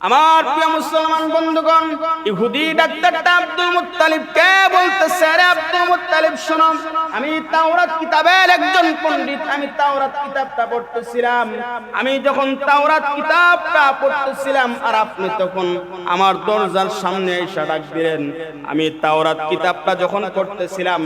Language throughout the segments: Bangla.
আমার প্রিয় মুসলমান বন্ধুগণ, ইহুদি ডাক্তারটা আব্দুল মুত্তালিব কে বলতেছে, আরে আব্দুল মুত্তালিব শোনো, আমি তাওরাত কিতাবের একজন পণ্ডিত, আমি তাওরাত কিতাবটা পড়তেছিলাম। আমি যখন তাওরাত কিতাবটা পড়তেছিলাম আর আপনি তখন আমার দরজার সামনে এসে ডাক দিলেন। আমি তাওরাত কিতাবটা যখন পড়তেছিলাম,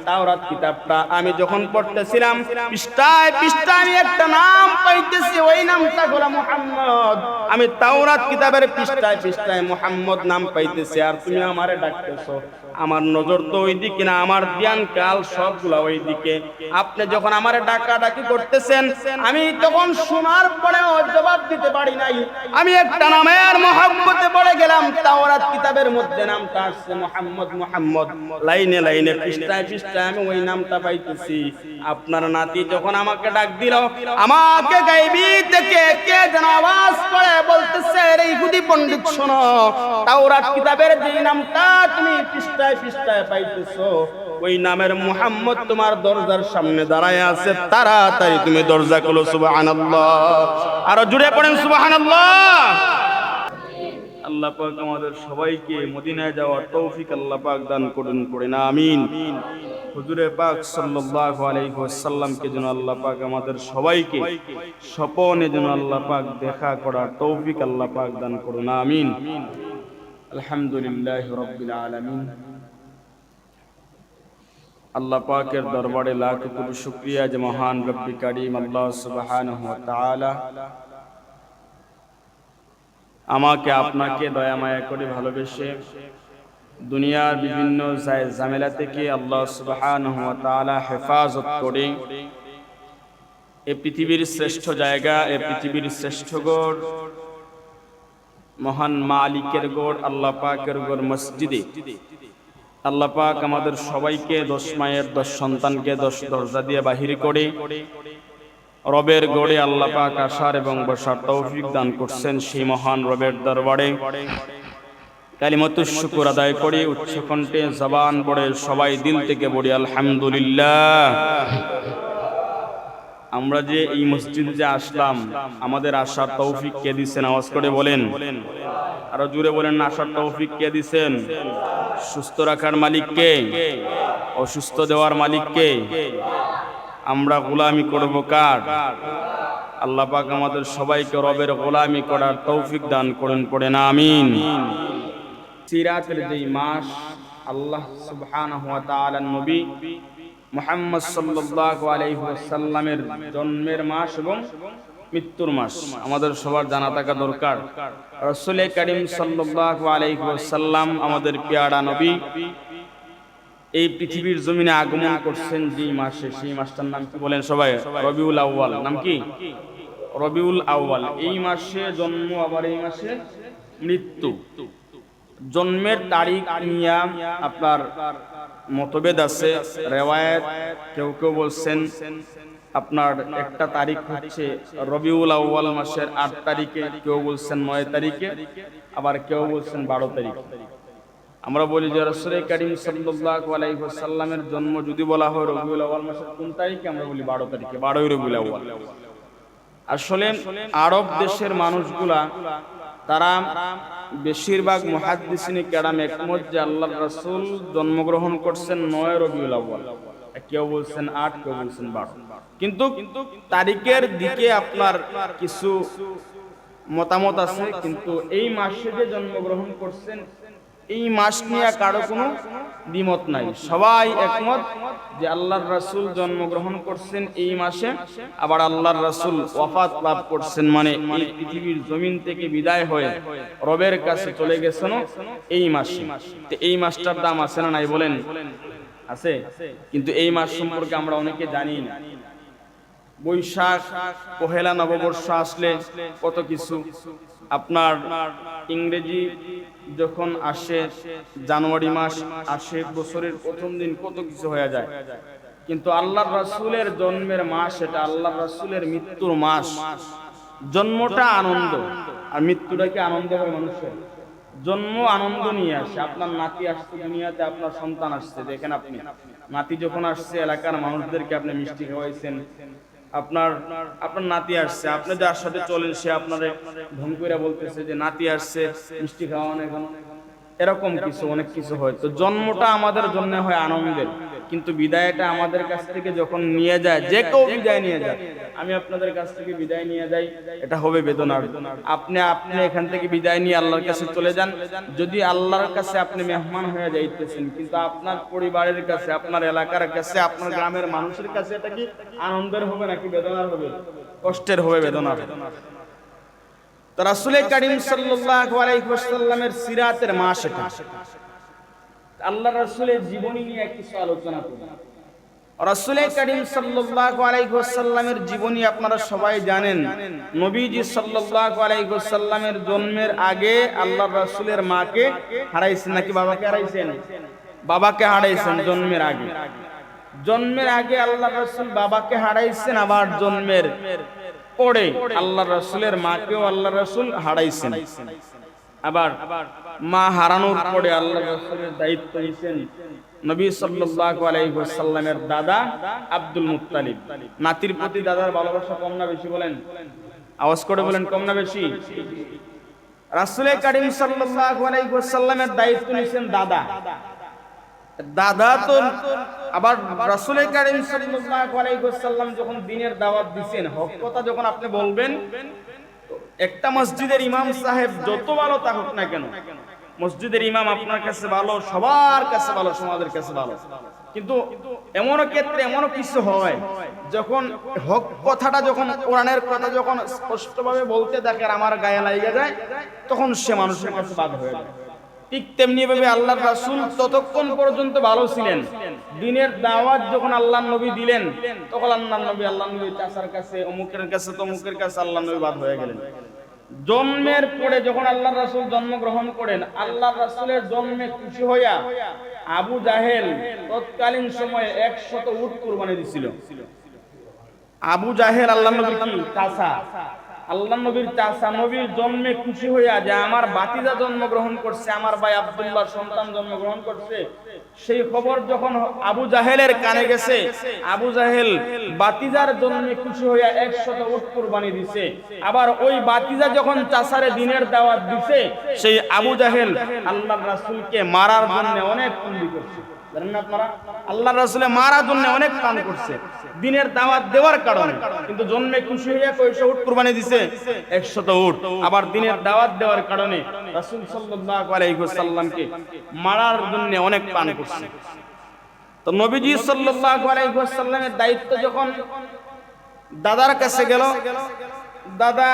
তাওরাত কিতাবটা আমি যখন পড়তেছিলাম, পৃষ্ঠায় পৃষ্ঠায় আমি একটা নাম পাইতেছি, ওই নামটা হলো মুহাম্মদ। আমি তাওরাত কিতাবের পৃষ্ঠায় পৃষ্ঠায় মুহাম্মদ নাম পাইতেছি, আর তুমি আমারে ডাকতেছো। আমার নজর তো ওইদিকে না, আমার ধ্যান কাল সবগুলা ওইদিকে। আপনি যখন আমারে ডাকাডাকি করতেছেন, আমি তখন শোনার পরেও জবাব দিতে পারি নাই। আমি একটা নামের মহব্বতে পড়ে গেলাম। তাওরাত কিতাবের মধ্যে নামটা আসছে মুহাম্মদ, মুহাম্মদ, লাইনে লাইনে পৃষ্ঠায় পৃষ্ঠায় আমি ওই নামটা পাইতেছি। আপনার নাতি যখন আমাকে ডাক দিল, আমাকে গায়বী থেকে কে যেন আওয়াজ করে বলতেছে, রে ইহুদি পণ্ডিত শোনো, তাওরাত কিতাবের যে নামটা তুমি পৃষ্ঠায় পৃষ্ঠায় পাইতেছো, ওই নামের মুহাম্মদ তোমার দরজার সামনে দাঁড়ায় আছে, তাড়াতাড়ি তুমি দরজা খুলো। সুবহানাল্লাহ, আরো জুড়ে পড়েন সুবহানাল্লাহ। আল্লাহ পাক আমাদের সবাইকে মদিনায় যাওয়ার তৌফিক আল্লাহ পাক দান করুন, পড়েন আমিন। হুজুরে পাক সাল্লাল্লাহু আলাইহি ওয়াসাল্লামকে যেন আল্লাহ পাক আমাদের সবাইকে স্বপনে যেন আল্লাহ পাক দেখা করার তৌফিক আল্লাহ পাক দান করুন, আমিন। আলহামদুলিল্লাহি রাব্বিল আলামিন। আল্লাহ পাকের দরবারে লাখ কোটি শুকরিয়া যে মহান রব্বি কারীম আল্লাহ সুবহানাহু ওয়া তাআলা আমাকে আপনাকে দয়া মায়া করে ভালোবেসে দুনিয়ার বিভিন্ন ঝামেলা থেকে আল্লাহ সুবহানাহু ওয়া তাআলা হেফাজত করে এই পৃথিবীর শ্রেষ্ঠ জায়গা, এই পৃথিবীর শ্রেষ্ঠ গড়, মহান মালিকের গড় আল্লাহ পাকের গড় মসজিদে আল্লাহ পাক আমাদের সবাইকে 10 মায়ের 10 সন্তানকে 10 দরজা দিয়ে বাহির করে রবের গড়ে আল্লাহ পাক আসার এবং বসার তৌফিক দান করছেন। সেই মহান রবের দরবারে কালিমাতুশ শুকর আদায় করি, উচ্চ কণ্ঠে জবান বড়ে সবাই দিল থেকে বলি আলহামদুলিল্লাহ। আমরা যে এই মসজিদে যে আসলাম, আমাদের আসার তৌফিক কে দিয়েছেন? আওয়াজ করে বলেন, আরো জোরে বলেন, আসার তৌফিক কে দিয়েছেন? সুস্থ রাখার মালিক কে? অসুস্থ দেওয়ার মালিক কে? আমরা গোলামি করব কার? আল্লাহ পাক আমাদের সবাইকে রবের গোলামি করার তৌফিক দান করুন, পড়েন আমিন। সিরাতের যেই মাস, আল্লাহ সুবহানাহু ওয়া তাআলার নবী মুহাম্মদ সাল্লাল্লাহু আলাইহি ওয়াসাল্লামের জন্মের মাস এবং মৃত্যুর মাস আমাদের সবার জানা থাকা দরকার। রাসূল কারীম সাল্লাল্লাহু আলাইহি ওয়াসাল্লাম আমাদের পেয়ারা নবী এই পৃথিবীর জমিনে আগমন করছেন যে মাসে, সেই মাসটার নাম কি বলেন সবাই? রবিউল আউয়াল। নাম কি? রবিউল আউয়াল। এই মাসে জন্ম, আবার এই মাসে মৃত্যু। জন্মের তারিখ নিয়ে আপনার মতভেদ আছে, রিওয়ায়াত। কেউ কেউ বলছেন আপনার একটা তারিখ হচ্ছে রবিউল আউয়াল মাসের 8 তারিখে, কেউ বলছেন 9 তারিখে, আবার কেউ বলছেন 12 তারিখে। আমরা বলি যে রাসূল কারীম সাল্লাল্লাহু আলাইহি ওয়াসাল্লামের জন্ম যদি বলা হয় রবিউল আউয়াল মাসের কোন তারিখে, আমরা বলি 12 তারিখে, 12ই রবিউল আউয়াল। আসলে আরব দেশের মানুষগুলা তারা বেশিরভাগ মুহাদ্দিসিনে কেরাম একমত যে আল্লাহর রাসূল জন্মগ্রহণ করছেন 9 রবিউল আউয়াল। কেউ বলছেন 8, কেউ বলছেন 12। কিন্তু তারিখের দিকে আপনার কিছু মতামত আছে, কিন্তু এই মাসে যে জন্মগ্রহণ করছেন এই মাস নিয়ে কারো কোনো দ্বিমত নাই। সবাই একমত যে আল্লাহর রাসূল জন্মগ্রহণ করছেন এই মাসে, আবার আল্লাহর রাসূল ওয়াফাত লাভ করছেন, মানে এই পৃথিবীর জমিন থেকে বিদায় হয়ে রবের কাছে চলে গেছেন এই মাসে। তো এই মাসটার দাম আছে না নাই বলেন? আছে। কিন্তু এই মাস সম্পর্কে আমরা অনেকে জানি না। বৈশাখ, পহেলা নববর্ষ আসলে কত কিছু, আপনার ইংরেজি যখন আসে জানুয়ারি মাস আসে, বছরের প্রথম দিন কত কিছু হয়ে যায়। কিন্তু আল্লাহর রাসূলের জন্মের মাস, এটা আল্লাহর রাসূলের মৃত্যুর মাস। জন্মটা আনন্দ, আর মৃত্যুটা কি আনন্দ হয় মানুষের? জন্ম আনন্দ নিয়ে আসে। আপনার নাতি আসছে দুনিয়াতে, আপনার সন্তান আসছে, দেখেন আপনি নাতি যখন আসছে এলাকার মানুষদেরকে আপনি মিষ্টি খাওয়াইছেন, আপনার আপনার নাতি আসছে, আপনি যার সাথে চলেন সে আপনারে ঢং করে বলতেছে যে নাতি আসছে, মিষ্টি খাওয়ান এখন, এরকম কিছু অনেক কিছু হয়। তো জন্মটা আমাদের জন্য হয় আনন্দের, কিন্তু বিদায়টা আমাদের কাছ থেকে যখন নিয়ে যায়, যে কেউ বিদায় নিয়ে যায়, আমি আপনাদের কাছ থেকে বিদায় নিয়ে যাই, এটা হবে বেদনার। আপনি এখান থেকে বিদায় নিয়ে আল্লাহর কাছে চলে যান, যদি আল্লাহর কাছে আপনি মেহমান হয়ে যাইতেছেন, কিন্তু আপনার পরিবারের কাছে, আপনার এলাকার কাছে, আপনার গ্রামের মানুষের কাছে এটা কি আনন্দের হবে নাকি বেদনার হবে? কষ্টের হবে, বেদনার। তো রাসূল কারীম সাল্লাল্লাহু আলাইহি ওয়াসাল্লামের সিরাতের মাস এটা। আল্লাহর রাসূলের জীবনী নিয়ে কিছু আলোচনা করব। রাসূল কারীম সাল্লাল্লাহু আলাইহি ওয়াসাল্লামের জীবনী আপনারা সবাই জানেন। নবীজি সাল্লাল্লাহু আলাইহি ওয়াসাল্লামের জন্মের আগে আল্লাহর রাসূলের মাকে হারাইছেন, নাকি বাবাকে হারাইছেন? বাবাকে হারাইছেন জন্মের আগে। জন্মের আগে আল্লাহর রাসূল বাবাকে হারাইছেন, আবার জন্মের পরে আল্লাহর রাসূলের মাকেও আল্লাহর রাসূল হারাইছেন। আবার মা হারানোর পরে আল্লাহর রাসূলের দায়িত্ব নিয়েছেন নবী সাল্লাল্লাহু আলাইহি ওয়াসাল্লামের দাদা আব্দুল মুত্তালিব। নাতির প্রতি দাদার ভালোবাসা কম না বেশি বলেন? আওয়াজ করে বলেন, কম না বেশি? রাসূল কারীম সাল্লাল্লাহু আলাইহি ওয়াসাল্লামের দায়িত্ব নিয়েছেন দাদা। দাদা তো আবার রাসূল কারীম সাল্লাল্লাহু আলাইহি ওয়াসাল্লাম যখন দ্বীনের দাওয়াত দিবেন, হক কথা যখন আপনি বলবেন, একটা মসজিদের ইমাম সাহেব যত ভালো থাকুক না কেন, মসজিদের ইমাম আপনার কাছে ভালো, সবার কাছে ভালো, সমাজের কাছে ভালো, কিন্তু এমনও ক্ষেত্রে এমনও কিছু হয় যখন হক কথাটা, যখন কোরআনের কথা যখন স্পষ্টভাবে বলতে থাকে আর আমার গায়ে লাগা যায়, তখন সে মানুষের কাছে বাদ হয়ে যায়। ঠিক তেমনি ভাবে আল্লাহর রাসূল ততক্ষণ পর্যন্ত ভালো ছিলেন, দ্বীনের দাওয়াত যখন আল্লাহর নবী দিলেন, তখন আল্লাহর নবী চাচার কাছে, অমুকের কাছে, তমুকের কাছে আল্লাহর নবী বাদ হয়ে গেলেন। জন্মের পরে যখন আল্লাহর রাসূল জন্মগ্রহণ করেন, আল্লাহর রাসূলের জন্মে খুশি হইয়া আবু জাহেল তৎকালীন সময়ে 100 উট কুরবানি দিছিল। আবু জাহেল আল্লাহর নবীর কি চাচা, আল্লাহর নবীর চাচা, নবীর জন্মে খুশি হইয়া যে আমার ভাতিজা জন্মগ্রহণ করছে, আমার ভাই আব্দুল্লাহর সন্তান জন্মগ্রহণ করছে, সেই খবর যখন আবু জাহেলের কানে গেছে, আবু জাহেল ভাতিজার জন্মে খুশি হইয়া 100 উট কুরবানি দিছে। আবার ওই ভাতিজা যখন চাচারে দ্বীনের দাওয়াত দিছে, সেই আবু জাহেল আল্লাহর রাসূলকে মারার জন্য অনেক ফন্দি করছে। জানেন না আপনারা, আল্লাহর রাসূলে মারার জন্য অনেক প্ল্যান করছে দ্বীনের দাওয়াত দেওয়ার কারণে, কিন্তু জন্মে খুশি হইয়া কয়শো উট কুরবানি দিছে? 100 উট। আবার দ্বীনের দাওয়াত দেওয়ার কারণে রাসূল সাল্লাল্লাহু আলাইহি ওয়াসাল্লামকে মারার জন্য অনেক প্ল্যান করছে। তো নবীজি সাল্লাল্লাহু আলাইহি ওয়াসাল্লামের দায়িত্ব যখন দাদার কাছে গেল, দাদা,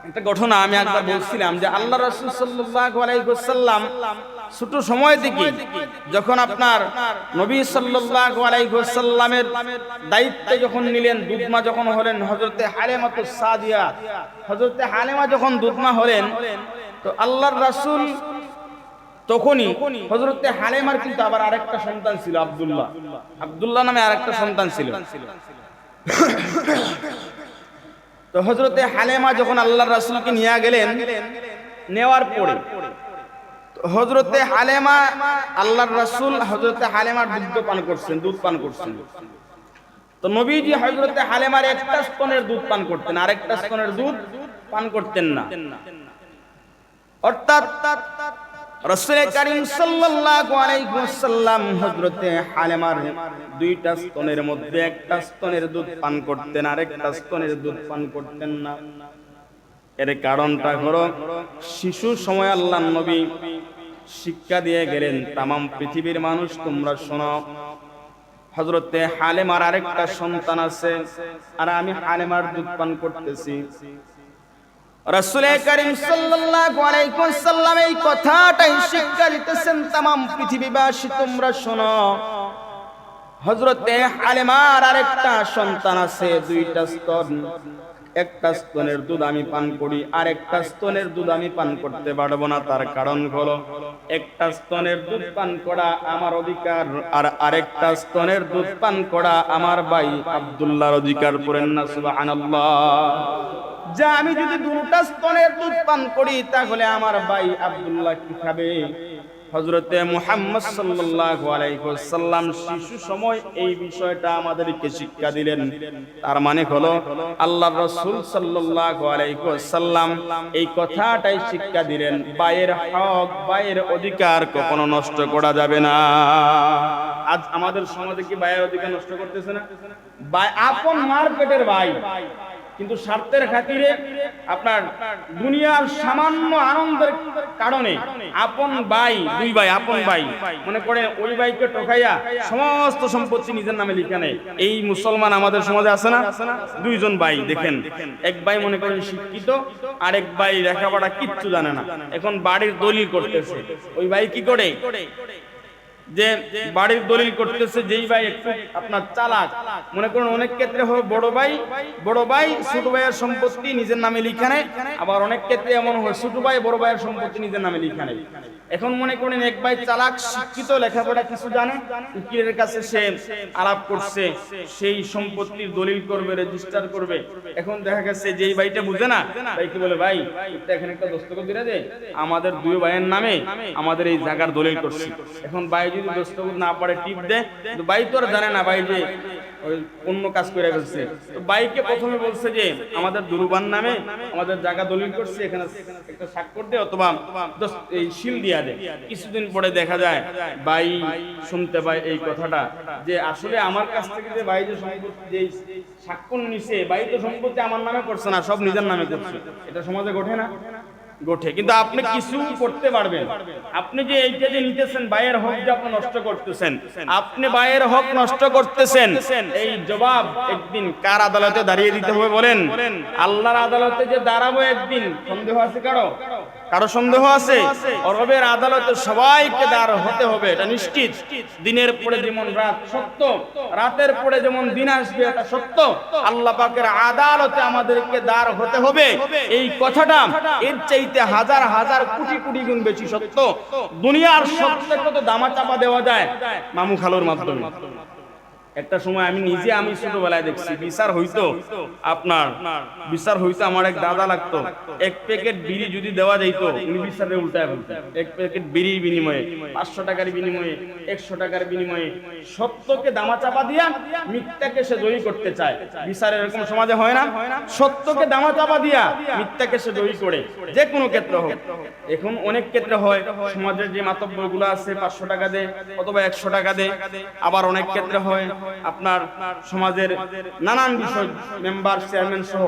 একটা ঘটনা আমি একবার বলছিলাম যে আল্লাহ রাসূল সাল্লাল্লাহু আলাইহি ওয়াসাল্লাম ছোট সময় থেকে যখন আপনার নবী সাল্লাল্লাহু আলাইহি ওয়াসাল্লামের দায়িত্ব যখন নিলেন, দুধমা যখন হলেন, হযরতে হালিমাতুস সাদিয়া, হযরতে হালিমা যখন দুধমা হলেন, তো আল্লাহর রাসূল তখনই হযরতে হালিমার কিন্তু আবার আরেকটা সন্তান ছিল, আব্দুল্লাহ। আব্দুল্লাহ নামে আরেকটা সন্তান ছিল। তো হযরতে হালিমা যখন আল্লাহর রাসূলকে নিয়ে গেলেন, নেওয়ার পরে হযরতে হালিমা, আল্লাহর রাসূল হযরতে হালিমার দুধ পান করছেন। তো নবীজি হযরতে হালিমার একটা স্তনের দুধ পান করতেন, আরেকটা স্তনের দুধ পান করতেন না। অর্থাৎ রাসূল কারীম সাল্লাল্লাহু আলাইহি ওয়াসাল্লাম হযরতে হালিমার দুইটা স্তনের মধ্যে একটা স্তনের দুধ পান করতেন, আরেকটা স্তনের দুধ পান করতেন না। এর কারণটা হলো শিশু সময় আল্লাহর নবী শিক্ষা দিয়ে গেলেন, তামাম পৃথিবীর মানুষ তোমরা শোনো, হযরতে হালিমার আরেকটা সন্তান আছে আর আমি হালিমার দুধ পান করতেছি। রাসূল কারীম সাল্লাল্লাহু আলাইহি ওয়াসাল্লাম এই কথাটাই শিক্ষা দিতেছেন, তামাম পৃথিবীবাসী তোমরা শোনো, হযরতে হালিমার আরেকটা সন্তান আছে, দুইটা স্তন, একটা স্তনের দুধ আমি পান করি, আরেকটা স্তনের দুধ আমি পান করতে পারবো না। তার কারণ হলো একটা স্তনের দুধ পান করা আমার অধিকার, আর আরেকটা স্তনের দুধ পান করা আমার ভাই আব্দুল্লাহর অধিকার। পড়েন না সুবহানাল্লাহ। যা আমি যদি দুটো স্তনের দুধ পান করি, তাহলে আমার ভাই আব্দুল্লাহ কি খাবে? হযরতে মুহাম্মদ সাল্লাল্লাহু আলাইহি ওয়াসাল্লাম শিশু সময় এই বিষয়টা আমাদেরকে শিক্ষা দিলেন। তার মানে হলো আল্লাহর রাসূল সাল্লাল্লাহু আলাইহি ওয়াসাল্লাম এই কথাটাই শিক্ষা দিলেন, ভাইয়ের হক, ভাইয়ের অধিকার কখনো নষ্ট করা যাবে না। আজ আমাদের সমাজে কি ভাইয়ের অধিকার নষ্ট করতেছে না? ভাই আপন মার পেটের ভাই, কিন্তু স্বার্থের খাতিরে আপনার দুনিয়ার সামান্য আনন্দের কারণে আপন ভাই, দুই ভাই আপন ভাই মনে করে ওই ভাইকে ঠকাইয়া সমস্ত সম্পত্তি নিজের নামে লিখে নেয়। এই মুসলমান আমাদের সমাজে আছে না? দুইজন ভাই দেখেন, এক ভাই মনে করেন শিক্ষিত, আর এক ভাই লেখাপড়া কিচ্ছু জানে না, এখন বাড়ির দলিল করতেছে। ওই ভাই কি করে যে বাড়ির দলিল করতেছে, যেই ভাই একটু আপনার চালাক, মনে করুন অনেক ক্ষেত্রে হয় বড় ভাই ছোট ভাইয়ের সম্পত্তি নিজের নামে লিখে নেয়, আবার অনেক ক্ষেত্রে এমন হয় ছোট ভাই বড় ভাইয়ের সম্পত্তি নিজের নামে লিখে নেয়। এখন মনে করেন এক ভাই চালাক, শিক্ষিত, লেখাপড়া কিছু জানে, উকিলের কাছে সে আলাপ করছে, সেই সম্পত্তির দলিল করবে, রেজিস্টার করবে। এখন দেখা গেছে যেই ভাইটা বুঝে না, ভাইকে বলে ভাই এখানে একটা দস্তখত দিয়ে দে, আমাদের দুই ভাইয়ের নামে আমাদের এই জায়গার দলিল করছি। এখন ভাই যদি দস্তখত না পারে টিপ দেয়, তো ভাই তো আর জানে না ভাই যে অন্য কাজ করে ফেলছে। তো ভাইকে প্রথমে বলছে যে আমাদের দুরুবান নামে আমাদের জায়গা দলিল করছি, এখানে একটা স্বাক্ষর দে অথবা এই শিল দিয়া দে। কিছুদিন পরে দেখা যায় ভাই শুনতে পায় এই কথাটা যে আসলে আমার কাছ থেকে যে ভাই যে সম্পত্তি যে স্বাক্ষর নিছে, ভাই তো সম্পত্তি আমার নামে করছে না, সব নিজের নামে করছে। এটা সমাজে ঘটে না? ঘটে। কিন্তু আপনি কিছু করতে পারবেন। আপনি যে এইটা যে নিতেছেন, ভাইয়ের হক যে আপনি নষ্ট করতেছেন, আপনি ভাইয়ের হক নষ্ট করতেছেন, এই জবাব একদিন কার আদালতে দাঁড়িয়ে দিতে হবে বলেন? আল্লাহর আদালতে যে দাঁড়াবো একদিন, সন্দেহ আছে কারো? কারো সন্দেহ আছে? রবের আদালতে সবাইকে দাঁড় হতে হবে, এটা নিশ্চিত। দিনের পরে যেমন রাত সত্য, রাতের পরে যেমন দিন আসবে এটা সত্য। আল্লাহ পাকের আদালতে আমাদেরকে দাঁড় হতে হবে, এই কথাটা এর চাইতে হাজার হাজার কোটি কোটি গুণ বেশি সত্য। দুনিয়ার সত্যের কত দামা চাপা দেওয়া যায় মামু খালুর মাধ্যমে। একটা সময় আমি ছোটবেলায় দেখছি, বিচার হইতো আমার এক দাদা লাগতো, এক প্যাকেট বিড়ি যদি দেওয়া যাইত, উনি বিচারে উল্টায় ফেলতেন। এক প্যাকেট বিড়ির বিনিময়ে 500 টাকার বিনিময়ে 100 টাকার বিনিময়ে সত্যকে দামা চাপা দিয়া মিথ্যাকে সে জয়ী করতে চায়। বিচার এরকম সমাজে হয় না? সত্যকে দামা চাপা দিয়া মিথ্যাকে সে জয়ী করে, যে কোনো ক্ষেত্রে হোক। এখন অনেক ক্ষেত্রে হয় সমাজের যে মাতব্বর গুলো আছে 500 টাকা দেয় অথবা 100 টাকা দেয়। আবার অনেক ক্ষেত্রে হয় আপনার সমাজের নানান বিষয়, মেম্বার চেয়ারম্যান সহ,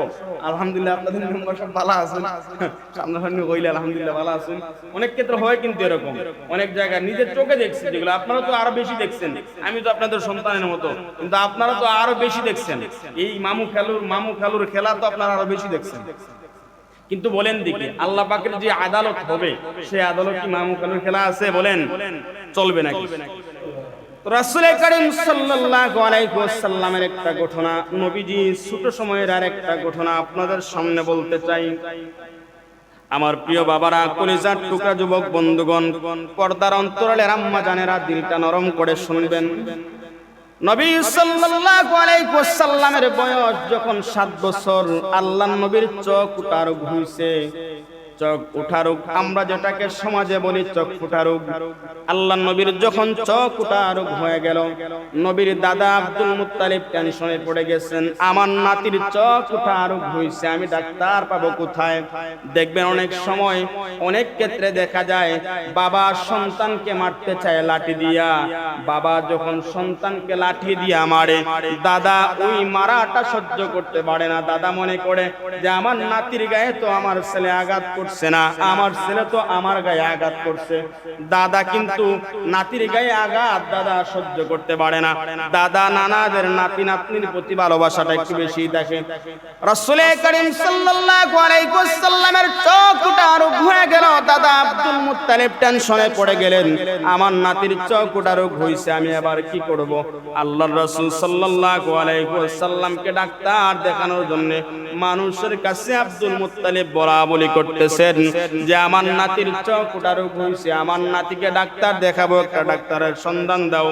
আলহামদুলিল্লাহ আপনাদের মেম্বার সব ভালো আছেন, সামনাসামনি হইলে আলহামদুলিল্লাহ ভালো আছেন। অনেক ক্ষেত্রে হয় কিন্তু এরকম, অনেক জায়গায় নিজের চোখে দেখছি, যেগুলো আপনারা তো আরো বেশি দেখছেন। আমি তো আপনাদের সন্তানের মতো, কিন্তু আপনারা তো আরো বেশি দেখছেন। এই মামু খালুর খেলা তো আপনারা আরো বেশি দেখছেন। কিন্তু বলেন দেখি, আল্লাহ পাকের যে আদালত হবে, সেই আদালত কি মামু খালুর খেলা আছে? বলেন চলবে নাকি? রাসূল কারীম সাল্লাল্লাহু আলাইহি ওয়াসাল্লামের একটা ঘটনা, নবীজি ছোট সময়ের আরেকটা ঘটনা আপনাদের সামনে বলতে চাই। আমার প্রিয় বাবারা, কলিজার টুকরা যুবক বন্ধুগণ, পর্দার অন্তরালের আম্মা জানেরা, দিলটা নরম করে শুনবেন। নবী সাল্লাল্লাহু আলাইহি ওয়াসাল্লামের বয়স যখন 7 বছর, আল্লাহর নবীর চোখ উঠা রোগ হইছে। চোখ উঠা রোগ আমরা যেটাকে সমাজে বলি চোখ ফুটা রোগ, আল্লাহর নবীর যখন চোখ উঠা রোগ হয়ে গেল, নবীর দাদা আব্দুল মুত্তালিব টেনশনে পড়ে গেছেন, আমার নাতির চোখ উঠা রোগ হইছে, আমি ডাক্তার পাবো কোথায়? দেখবেন অনেক সময় অনেক ক্ষেত্রে দেখা যায় বাবা সন্তানকে মারতে চায় লাঠি দিয়া। বাবা যখন সন্তানকে লাঠি দিয়া মারে, দাদা ওই মারাটা সহ্য করতে পারে না। দাদা মনে করে যে আমার নাতির গায়ে তো আমার ছেলে আঘাত করছে না, আমার ছেলে তো আমার গায়ে আঘাত করছে। দাদা কিন্তু নাতির গায়ে আঘাত দাদা সহ্য করতে পারে না। দাদা নানাদের নাতি নাতনির প্রতি ভালোবাসাটা একটু বেশি দেখে। রাসূল কারীম সাল্লাল্লাহু আলাইহি ওয়াসাল্লামের চোখটা রোগ হয়ে গেল। দাদা আব্দুল মুত্তালিব টেনশনে পড়ে গেলেন, আমার নাতির চোখটা রোগ হইছে, আমি এবার কি করব? আল্লাহর রাসূল সাল্লাল্লাহু আলাইহি ওয়াসাল্লামকে ডাক্তার দেখানোর জন্য মানুষের কাছে আব্দুল মুত্তালিব বলাবলি করতেছেন যে আমার নাতির চোখটা রোগ হইছে, আমার নাতিকে ডাক্তার দেখাবো, একটা ডাক্তারের সন্ধান দাও।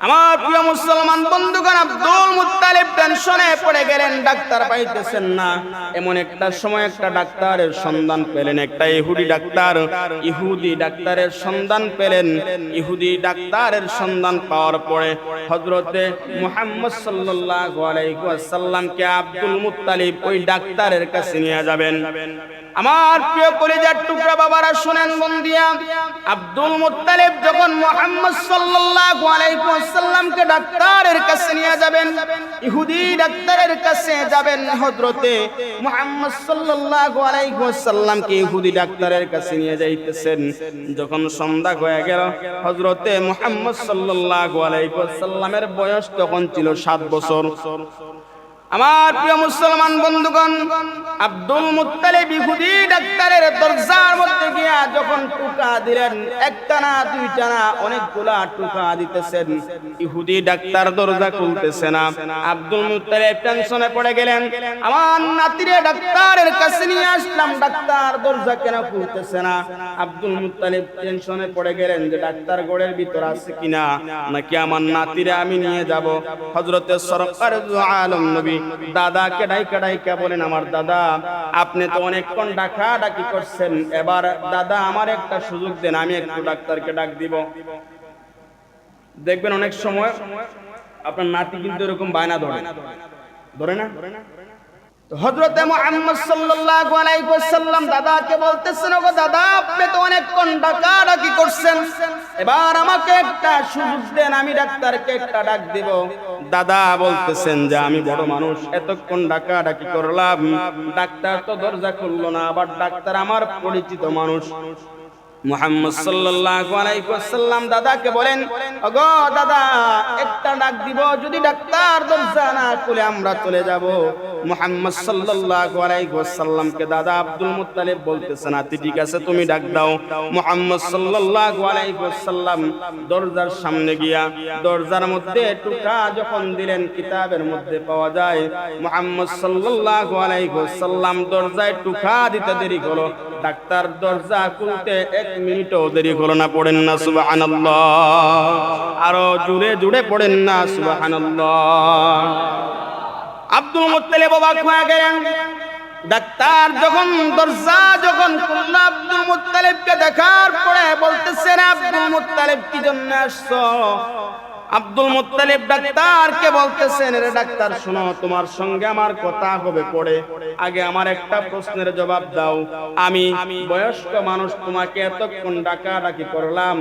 আমার প্রিয় মুসলমান বন্ধুগণ, আব্দুল মুত্তালিব টেনশনে পড়ে গেলেন, ডাক্তার পাইতেছেন না। এমন একটা সময় একটা ডাক্তারের সন্ধান পেলেন, একটা ইহুদি ডাক্তারের সন্ধান পেলেন। ইহুদি ডাক্তারের সন্ধান পাওয়ার পরে হযরতে মুহাম্মদ সাল্লাল্লাহু আলাইহি ওয়াসাল্লামকে আব্দুল মুত্তালিব ওই ডাক্তারের কাছে নিয়ে যাবেন। আমার প্রিয় কলিজার টুকরা বাবারা শুনেন মন দিয়া, আব্দুল মুত্তালিব যখন মুহাম্মদ সাল্লাল্লাহু আলাইহি ওয়াসাল্লামকে ডাক্তারের কাছে নিয়ে যাবেন, ইহুদি ডাক্তারের কাছে যাবেন, হযরতে মুহাম্মদ সাল্লাল্লাহু আলাইহি ওয়াসাল্লামকে ইহুদি ডাক্তারের কাছে নিয়ে যাইতেছেন। যখন সন্ধ্যা হয়ে গেল, হযরতে মুহাম্মদ সাল্লাল্লাহু আলাইহি ওয়াসাল্লামের বয়স তখন ছিল 7 বছর। আমার প্রিয় মুসলমান বন্ধুগণ, আব্দুল মুত্তালিব ইহুদি ডাক্তারের দরজার মধ্যে গিয়া যখন টুকা দিলেন, একটা না দুইটা না অনেকগুলা টুকা দিতেছেন, ইহুদি ডাক্তার দরজা খুলতেছে না। আব্দুল মুত্তালিব টেনশনে পড়ে গেলেন, আমার নাতিরে ডাক্তারের কাছে নিয়ে আসলাম, ডাক্তার দরজা কেন খুলতেছে না? আব্দুল মুত্তালিব টেনশনে পড়ে গেলেন যে ডাক্তার ঘরের ভিতর আছে কিনা, নাকি আমার নাতিরে আমি নিয়ে যাব। হযরতে সরকার দু আলম নবী দাদাকে ডাইকা বলেন, আমার দাদা, আপনি তো অনেকক্ষণ ডাকাডাকি করছেন, এবার দাদা আমার একটা সুযোগ দেন, আমি একটু ডাক্তারকে ডাক দিব। দেখবেন অনেক সময় আপনার নাতি কিন্তু এরকম বায়না ধরে না। হযরতে মুহাম্মদ সাল্লাল্লাহু আলাইহি ওয়াসাল্লাম দাদাকে বলতেছেন, ওগো দাদা, আপনি তো অনেকক্ষণ ডাকাডাকি করছেন, এবার আমাকে একটা সুযোগ দেন, আমি ডাক্তারকে একটা ডাক দিব। দাদা বলতেছেন যে আমি বড় মানুষ, এতক্ষণ ডাকাডাকি করলাম, ডাক্তার তো দরজা খুললো না, আবার ডাক্তার আমার পরিচিত মানুষ। মুহাম্মদ সাল্লাল্লাহু আলাইহি ওয়াসাল্লাম দাদাকে বলেন, ওগো দাদা, একটা ডাক দিব, যদি ডাক্তার দরজা না খুলে আমরা চলে যাব। মুহাম্মদ সাল্লাল্লাহু আলাইহি ওয়াসাল্লামকে দাদা আব্দুল মুত্তালিব বলতেছেন, আচ্ছা ঠিক আছে, তুমি ডাক দাও। মুহাম্মদ সাল্লাল্লাহু আলাইহি ওয়াসাল্লাম দরজার সামনে গিয়া দরজার মধ্যে টুকা যখন দিলেন, কিতাবের মধ্যে পাওয়া যায় মুহাম্মদ সাল্লাল্লাহু আলাইহি ওয়াসাল্লাম দরজায় টুকা দিতে দেরি হলো, ডাক্তার দরজা খুলতে 1 মিনিটও দেরি হলো না। পড়েন না সুবহানাল্লাহ, আরো জুড়ে পড়েন না সুবহানাল্লাহ। আব্দুল মুত্তালিব অবাক হয়ে গেলেন, ডাক্তার দরজা যখন খুলল, আব্দুল মুত্তালিবকে দেখার পরে বলতেছেন, আব্দুল মুত্তালিব কি জন্য আসছো? আব্দুল মুত্তালিব ডাক্তারকে বলতেছেন, রে ডাক্তার শোনো, তোমার সঙ্গে আমার কথা হবে পরে, আগে আমার একটা প্রশ্নের জবাব দাও। আমি বয়স্ক মানুষ, তোমাকে এতক্ষণ ডাকাডাকি করলাম,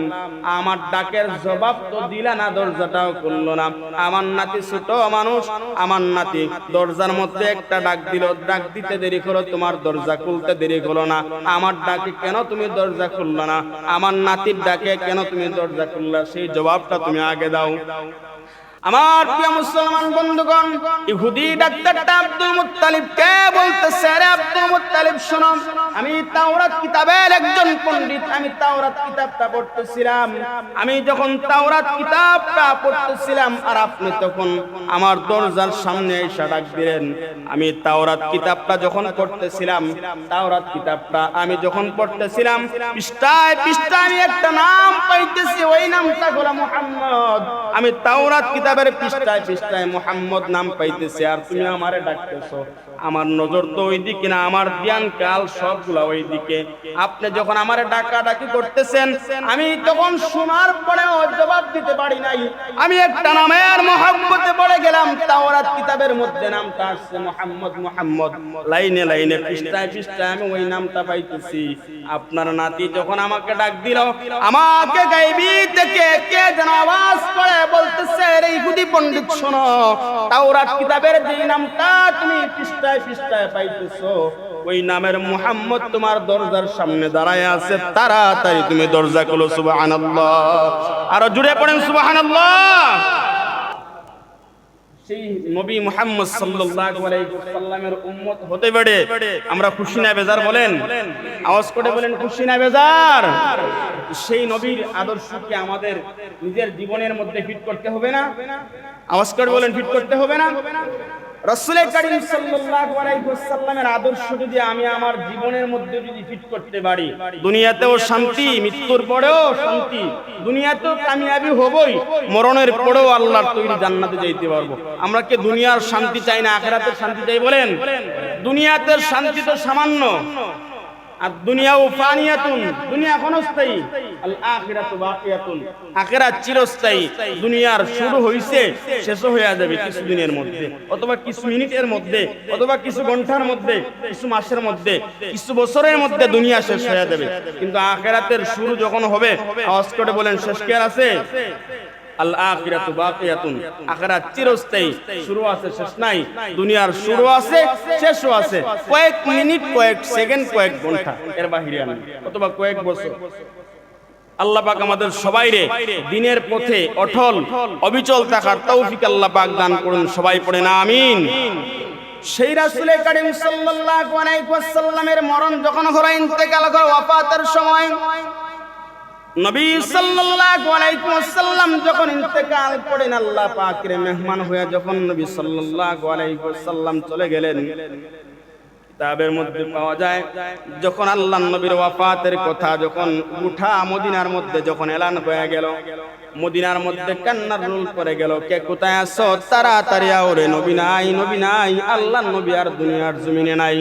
আমার ডাকের জবাব তো দিলা না, দরজাটাও খুললো না। আমার নাতি ছোট মানুষ, আমার নাতি দরজার মধ্যে একটা ডাক দিল, ডাক দিতে দেরি হলো, তোমার দরজা খুলতে দেরি হলো না। আমার ডাকে কেন তুমি দরজা খুললো না? আমার নাতির ডাকে কেন তুমি দরজা খুললা? সেই জবাবটা তুমি আগে দাও। আমার প্রিয় মুসলমান বন্ধুগণ, ইহুদি ডাক্তারটা আব্দুল মুত্তালিবকে বলতেছে, রে আব্দুল মুত্তালিব শোনো, আমি তাওরাত কিতাবের একজন পণ্ডিত, আমি তাওরাত কিতাবটা পড়তেছিলাম। আমি যখন তাওরাত কিতাবটা পড়তেছিলাম আর আপনি তখন আমার দরজার সামনে এসে ডাক দিলেন। আমি তাওরাত কিতাবটা যখন পড়তেছিলাম, তাওরাত কিতাবটা আমি যখন পড়তেছিলাম, পৃষ্ঠায় আমি একটা নাম পাইতেছি, ওই নামটা হলো মুহাম্মদ। আমি তাওরাত কিতাবের পৃষ্ঠায় মুহাম্মদ নাম পাইতেছি, আর তুমি আমারে ডাকতেছো। আমার নজর তো ওইদিকে না, আমার জ্ঞান কাল সবগুলা ওইদিকে। আপনি যখন আমারে ডাকাডাকি করতেছেন, আমি তখন শোনার পরেও জবাব দিতে পারি নাই। আমি একটা নামের মহব্বতে পড়ে গেলাম, তাওরাত কিতাবের মধ্যে নামটা আসছে মুহাম্মদ, লাইনে পৃষ্ঠায় আমি ওই নামটা পাইতেছি। আপনার নাতি যখন আমাকে ডাক দিল, আমাকে গায়বী থেকে কে যেন আওয়াজ করে বলতেছে, রে ইহুদি পণ্ডিত শোনো, তাওরাত কিতাবের যে নামটা তুমি পৃষ্ঠায় পাইতেছো, ওই নামের মুহাম্মদ তোমার দরজার সামনে দাঁড়ায় আছে, তাড়াতাড়ি তুমি দরজা খোলো। সুবহানাল্লাহ, আরো জুড়ে পড়েন সুবহানাল্লাহ। সেই নবী মুহাম্মদ সাল্লাল্লাহু আলাইহি ওয়াসাল্লামের উম্মত হতে পেরে আমরা খুশি না বেজার? বলেন, আওয়াজ করে বলেন, খুশি না বেজার? সেই নবীর আদর্শকে আমাদের নিজের জীবনের মধ্যে ফিট করতে হবে না? আওয়াজ করে বলেন, ফিট করতে হবে না? রাসূল করিম সাল্লাল্লাহু আলাইহি ওয়াসাল্লামের আদর্শ যদি আমি আমার জীবনের মধ্যে যদি ফিট করতে পারি, দুনিয়াতেও শান্তি, মৃত্যুর পরেও শান্তি, দুনিয়াতেও কামিয়াবি হবই, মরণের পরেও আল্লাহর তৈরি জান্নাতে যাইতে পারবো। আমরা কি দুনিয়ার শান্তি চাই না আখিরাতের শান্তি চাই বলেন? দুনিয়াতে শান্তি তো সামান্য, আর দুনিয়াও ফানিয়াতুন, দুনিয়া ক্ষণস্থায়ী, আল আখিরাতু বাকিয়াতুন, আখিরাত চিরস্থায়ী। দুনিয়ার শুরু হইছে শেষও হয়ে যাবে কিছুদিনের মধ্যে, অথবা কিছু মিনিটের মধ্যে, অথবা কিছু ঘন্টার মধ্যে, কিছু মাসের মধ্যে, কিছু বছরের মধ্যে দুনিয়া শেষ হয়ে যাবে। কিন্তু আখিরাতের শুরু যখন হবে, আওয়াজ করে বলেন শেষ কি আর আছে? আল আখিরাতু বাকিয়াতুন, আখিরাত চিরস্থায়ী, শুরু আছে শেষ নাই। দুনিয়ার শুরু আছে শেষও আছে, কয়েক মিনিট, কয়েক সেকেন্ড, কয়েক ঘন্টা, এর বাহিরে না, অথবা কয়েক বছর। আল্লাহ পাক আমাদের সবাইরে দ্বীনের পথে অটল অবিচল থাকার তৌফিক আল্লাহ পাক দান করুন। সবাই পড়েন আমিন। সেই রাসূল করিম সাল্লাল্লাহু আলাইহি ওয়াসাল্লামের মরণ যখন হলো, ইন্তেকাল করে, ওয়াফাতের সময় নবী সাল্লাল্লাহু আলাইহি ওয়াসাল্লাম যখন ইন্তেকাল করেন, আল্লাহ পাকের মেহমান হয়ে যখন নবী সাল্লাল্লাহু আলাইহি ওয়াসাল্লাম চলে গেলেন, কিতাবের মধ্যে পাওয়া যায় যখন আল্লাহর নবীর ওয়াফাতের কথা যখন উঠা মদিনার মধ্যে যখন এলান হয়ে গেল, মদিনার মধ্যে কান্নার রোল পড়ে গেল। কে কোথায় আছো? তাড়াতাড়ি আওরে, নবী নাই, নবী নাই, আল্লাহর নবী আর দুনিয়ার জমিনে নাই।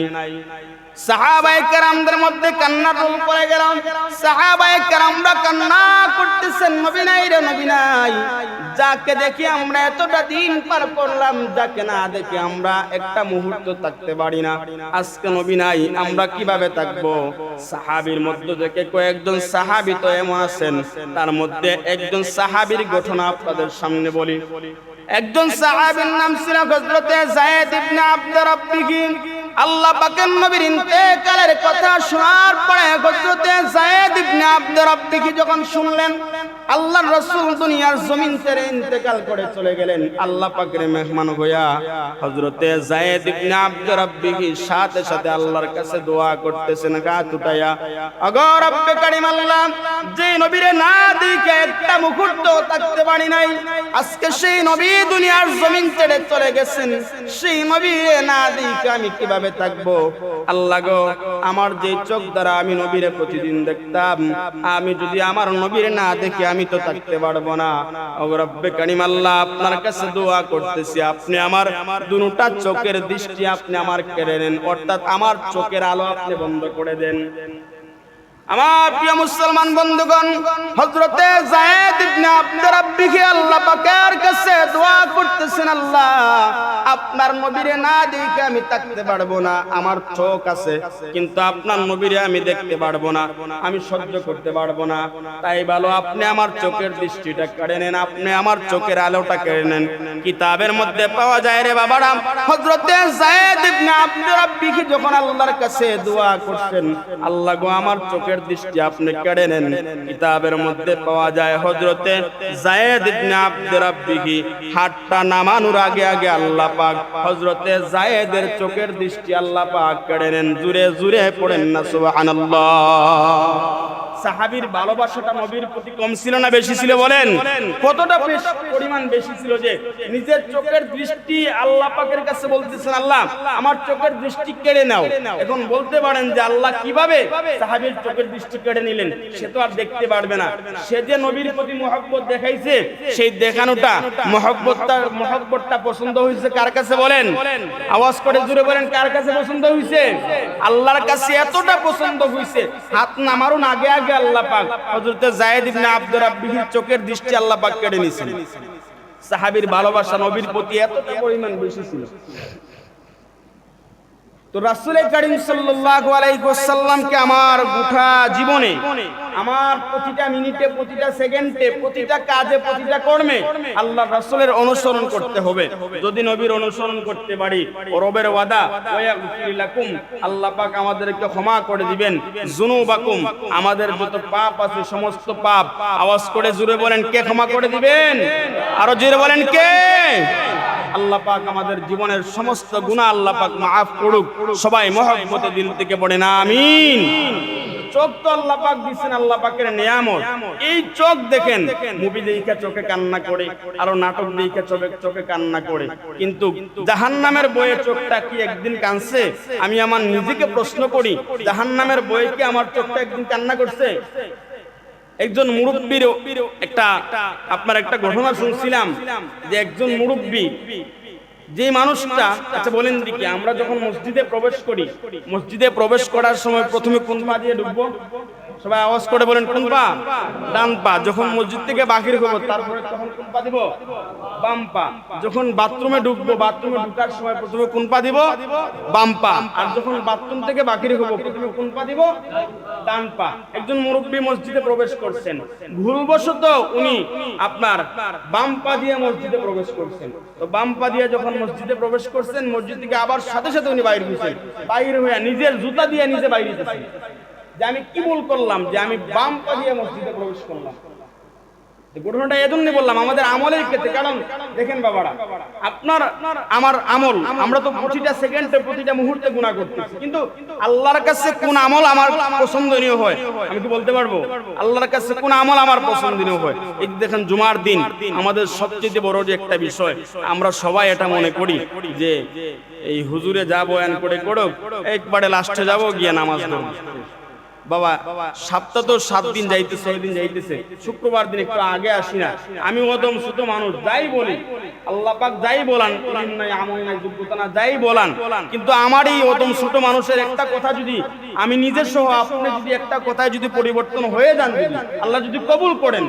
সাহাবায়ে কেরামদের মধ্যে কান্নার রোল পড়ে গেল। সাহাবায়ে কেরামরা কান্না করতেছেন, নবী নাই রে, নবী নাই। যাকে দেখি আমরা এতটা দিন পার করলাম, যাকে না দেখি আমরা একটা মুহূর্ত থাকতে পারি না, আজকে নবী নাই, আমরা কিভাবে থাকবো? সাহাবীর মধ্যে থেকে কয়েকজন সাহাবী তো এমন আছেন, তার মধ্যে একজন সাহাবীর ঘটনা আপনাদের সামনে বলি। একজন সাহাবীর নাম ছিল হযরতে যায়েদ ইবনে আব্দুর রাব্বিহি। আল্লাহ পাকের নবীর ইন্তেকালের কথা শোনার পরে হযরতে যায়েদ ইবনে আব্দুর রাব্বিহি যখন শুনলেন আল্লাহর রাসূল দুনিয়ার জমিন ছেড়ে ইন্তেকাল করে চলে গেলেন, আল্লাহ পাকের মেহমান হইয়া হযরতে যায়েদ ইবনে আব্দুর রাব্বিহি সাথে সাথে আল্লাহর কাছে দোয়া করতেছেন হাত উঠায়া, আগো রব্বে কারীম আল্লাহ, যে নবীরে না দেখে একটা মুহূর্ত থাকতে পারি নাই, আজকে সেই নবী দুনিয়ার জমিন ছেড়ে চলে গেছেন, সেই নবীরে না দেখে আমি কিভাবে থাকবো? আল্লাহ গো, আমার যে চোখ দ্বারা আমি নবীরে প্রতিদিন দেখতাম, আমি যদি আমার নবীরে না দেখি আমি তো থাকতে পারবো না। ও রব্বে কারীম আল্লাহ, আপনার কাছে দোয়া করতেছি, আপনি আমার দুটা চোখের দৃষ্টি আপনি আমার কেড়ে নেন, অর্থাৎ আমার চোখের আলো আপনি বন্ধ করে দেন। আমার প্রিয় মুসলমান বন্ধুগণ, হযরতে যায়েদ ইবনে আব্দুর রাব্বিহি আল্লাহ পাকের কাছে দোয়া করতেছেন, আল্লাহ আপনার নবীরে না দেখে আমি থাকতে পারবো না, আমার চোখ আছে কিন্তু আপনার নবীরে আমি দেখতে পারবো না, আমি সহ্য করতে পারবো না, তাই ভালো আপনি আমার চোখের দৃষ্টিটা কেড়ে নেন, আপনি আমার চোখের আলোটা কেড়ে নেন। কিতাবের মধ্যে পাওয়া যায় রে বাবারা, হযরতে যায়েদ ইবনে আব্দুর রাব্বিহি যখন আল্লাহর কাছে দোয়া করছেন, আল্লাহ গো আমার চোখের দৃষ্টি আপনি কেড়ে নেন। কিতাবের মধ্যে পাওয়া যায় হযরতে যায়েদ ইবনে আব্দুর রাব্বিহি হাতটা নামানোর আগে আগে আল্লাহ পাক হযরতে যায়েদের চোখের দৃষ্টি আল্লাহ পাক কেড়ে নেন। জুরে জুরে পড়েন না সুবহানাল্লাহ। সাহাবীর ভালোবাসাটা নবীর প্রতি কম ছিল না বেশি ছিল বলেন? কতটা পরিমাণ বেশি ছিল যে নিজের চোখের দৃষ্টি আল্লাহ পাকের কাছে বলতেছেন, আল্লাহ আমার চোখের দৃষ্টি কেড়ে নাও। এখন বলতে পারেন যে আল্লাহ কিভাবে সাহাবীর চোখের দৃষ্টি কেড়ে নিলেন? সে তো আর দেখতে পারবে না, সে যে নবীর প্রতি মহব্বত দেখাইছে, সেই দেখানোটা মহব্বতটা পছন্দ হয়েছে কার কাছে বলেন? আওয়াজ করে জুড়ে বলেন, কার কাছে পছন্দ হয়েছে? আল্লাহর কাছে এতটা পছন্দ হয়েছে, হাত নামারুন আগে আগে আল্লাহ পাক হযরতে যায়েদ ইবনে আব্দুর রাব্বিহির চোখের দৃষ্টি আল্লাহ পাক কেড়ে নিয়েছেন। সাহাবীর ভালোবাসা নবীর প্রতি এতটা পরিমাণ বেশি ছিল। তো রাসূল করিম সাল্লাল্লাহু আলাইহি ওয়াসাল্লামকে আমার গোটা জীবনে, আমার প্রতিটা মিনিটে, প্রতিটা সেকেন্ডে, প্রতিটা কাজে, প্রতিটা কর্মে আল্লাহর রাসূলের অনুসরণ করতে হবে। যদি নবীর অনুসরণ করতে পারি, রবের ওয়াদা ওয়ায়াগফির লাকুম, আল্লাহ পাক আমাদেরকে ক্ষমা করে দিবেন, যুনুবাকুম, আমাদের যত পাপ আছে সমস্ত পাপ। আওয়াজ করে জোরে বলেন, কে ক্ষমা করে দিবেন? আরো জোরে বলেন, কে? আল্লাহ পাক আমাদের জীবনের সমস্ত গুনাহ আল্লাহ পাক মাফ করুক। সবাই মহব্বতে দিল থেকে পড়েন আমিন। চোখ তো আল্লাহ পাক দিচ্ছেন, আল্লাহ পাকের নিয়ামত। এই চোখ দেখেন, মুভি দেখে চোখে কান্না করে, আরো নাটক দেখে চোখে কান্না করে, কিন্তু জাহান্নামের বইয়ে চোখটা কি একদিন কাঁদছে? আমি আমার নিজেকে প্রশ্ন করি, জাহান্নামের বইয়ে কি আমার চোখটা একদিন কান্না করছে? একজন মুরব্বীর আপনার একটা ঘটনা শুনছিলাম, যে একজন মুরব্বী, যে মানুষটা, আচ্ছা বলেন দেখি, আমরা যখন মসজিদে প্রবেশ করি, মসজিদে প্রবেশ করার সময় প্রথমে কোন পা দিয়ে ঢুকবো? সবাই আওয়াজ করে বলেন, কোন পা? ডান পা। যখন মসজিদ থেকে বাহির হবো তারপরে তখন কোন পা দিব? বাম পা। যখন বাথরুমে ঢুকবো, বাথরুমে ঢুকার সময় প্রথমে কোন পা দিব? বাম পা। আর যখন বাথরুম থেকে বাহির হবো প্রথমে কোন পা দিব? ডান পা। একজন মুরব্বী মসজিদে প্রবেশ করছেন, ভুলবশত উনি আপনার বাম পা দিয়ে মসজিদে প্রবেশ করছেন। তো বাম পা দিয়ে যখন মসজিদে প্রবেশ করছেন, মসজিদ থেকে আবার সাথে সাথে উনি বাইরে হয়েছেন, বাইরে হয়ে নিজের জুতা দিয়ে নিজে বাইরে হয়েছেন, যে আমি কি ভুল করলাম যে আমি বাম পা দিয়ে মসজিদে প্রবেশ করলাম। ঘটনাটা এজন্যই বললাম আমাদের আমলের ক্ষেত্রে, কারণ দেখেন বাবারা, আপনার আমার আমল, আমরা তো প্রতিটা সেকেন্ডে প্রতিটা মুহূর্তে গুনাহ করতেছি, কিন্তু আল্লাহর কাছে কোন আমল আমার পছন্দনীয় হয় আমি কি বলতে পারবো? আল্লাহর কাছে কোন আমল আমার পছন্দনীয় হয়? এই দেখেন জুমার দিন আমাদের সবচেয়ে বড় যে একটা বিষয়, আমরা সবাই এটা মনে করি যে এই হুজুরে যা বয়ান করে করুক, একবারে লাস্টে যাব গিয়ে নামাজ পড়ব। বাবা, সপ্তাহ তো 7 দিন যাইতেছে, 6 দিন যাইতেছে, শুক্রবার দিন একটু আগে আসি না? আমি ওদম ছোট মানুষ, যাই বলি, আল্লাহ পাক যাই বলান, ইলম নাই, আমল নাই, যোগ্যতা না, যাই বলান, কিন্তু আমার এই ওদম ছোট মানুষের একটা কথা যদি আমি নিজে সহ আপনি যদি একটা কথায় যদি পরিবর্তন হয়ে যান, যদি আল্লাহ যদি কবুল করেন,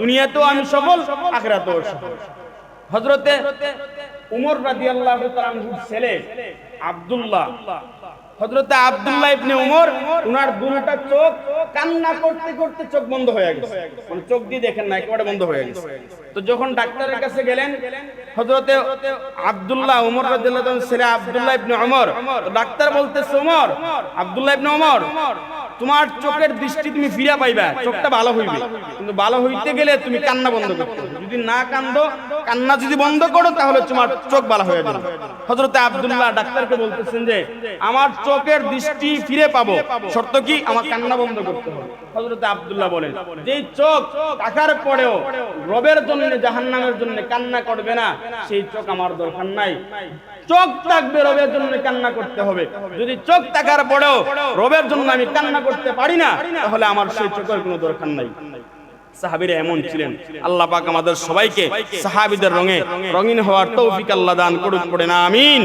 দুনিয়াতেও আমি সফল, আখিরাতেও সফল। হযরতে উমর রাদিয়াল্লাহু তাআলা আনহুর ছেলে আব্দুল্লাহ, হযরতে আব্দুল্লাহ ইবনে উমর, উনার দুটো চোখ কান্না করতে করতে চোখ বন্ধ হয়ে গেছে, মানে চোখ দিয়ে দেখেন না, একেবারে বন্ধ হয়ে গেছে। তো যখন ডাক্তারের কাছে গেলেন, হযরতে আব্দুল্লাহ, উমর রাদিয়াল্লাহু তাআলার ছেলে আব্দুল্লাহ ইবনে উমর, ডাক্তার বলতেছে, উমর, আব্দুল্লাহ ইবনে উমর, তোমার চোখের দৃষ্টি তুমি ফিরে পাইবা, চোখটা ভালো হইবে, কিন্তু ভালো হইতে গেলে তুমি কান্না বন্ধ করতে হবে। যদি না কান্দো, কান্না যদি বন্ধ করো, তাহলে তোমার চোখ ভালো হয়ে যাবে। হযরতে আব্দুল্লাহ ডাক্তারকে বলতেছেন যে আমার চোখের দৃষ্টি ফিরে পাবো, শর্ত কি? আমার কান্না বন্ধ করতে হবে। হযরতে আব্দুল্লাহ বলেন, যেই চোখ টাকার পরেও রবের জন্য, জাহান্নামের জন্য কান্না করবে না, সেই চোখ আমার দরকার নাই। চোখ থাকবে রবের জন্য কান্না করতে হবে। যদি চোখ থাকার পরেও রবের জন্য আমি কান্না করতে পারি না, তাহলে আমার সেই চোখের কোনো দরকার নাই। সাহাবীরা এমন ছিলেন। আল্লাহ পাক আমাদের সবাইকে সাহাবীদের রঙে রঙিন হওয়ার তৌফিক আল্লাহ দান করুন, পড়ে না আমিন।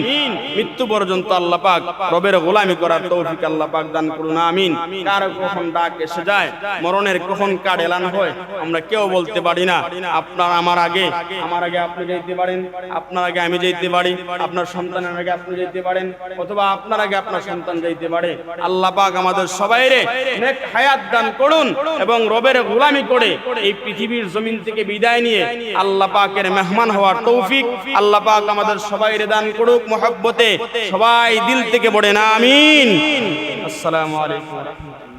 মৃত্যু পর্যন্ত আল্লাহ পাক রবের গোলামি করার তৌফিক আল্লাহ পাক দান করুন, আমিন। কার কখন ডাক এসে যায়, মরণের কখন কার্ড এলান হয়, আমরা কেউ বলতে পারি না। আপনার আমার আগে আপনি যেতে পারেন, আপনার আগে আমি যেতে পারি, আপনার সন্তানের আগে আপনি যেতে পারেন, অথবা আপনার আগে আপনার সন্তান যেতে পারে। আল্লাহ পাক আমাদের সবাইরে নেক হায়াত দান করুন, এবং রবের গোলামি করে এই পৃথিবীর জমিন থেকে বিদায় নিয়ে আল্লাহ পাকের মেহমান হওয়ার তৌফিক আল্লাহ পাক আমাদের সবাইরে দান করুক। মহব্বতে সবাই দিল থেকে পড়ে না আমিন। আসসালামু আলাইকুম।